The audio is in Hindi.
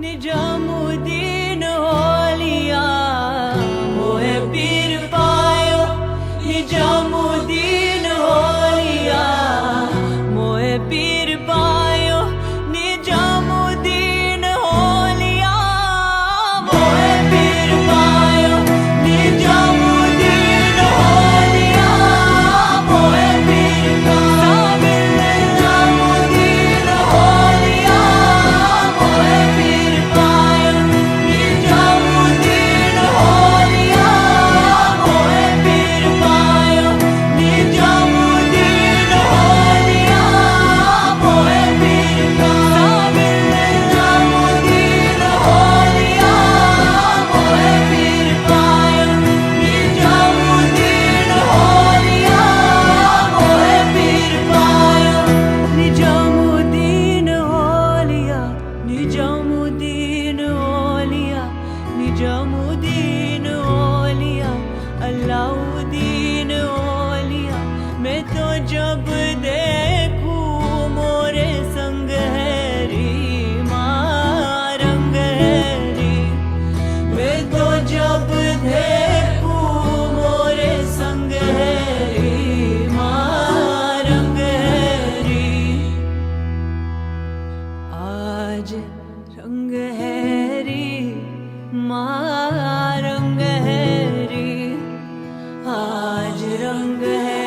निजामुद्दीन होलिया मोहे पीर पायो निजामुद्दीन होलिया मोहे पीर पायो निजामुद्दीन होलिया मोहे पीर पायो निजामुद्दीन होलिया मोहे पीर पायो निजामुद्दीन होलिया मोहे पीर पायो निजामुद्दीन होलिया मोहे पीर पायो निजामुद्दीन होलिया मोहे पीर पायो निजामुद्दीन होलिया मोहे पीर पायो निजामुद्दीन होलिया मोहे पीर पायो निजामुद्दीन होलिया निजामुद्दीन होलिया निजामुद्दीन होलिया अल्लाउद्दीन होलिया मैं तो जब देखूं मोरे संग है रीमा रंग है री मैं तो जब देखूं मोरे संग है रीमा रंग है री आज रंग है री माँ रंग है री आज रंग है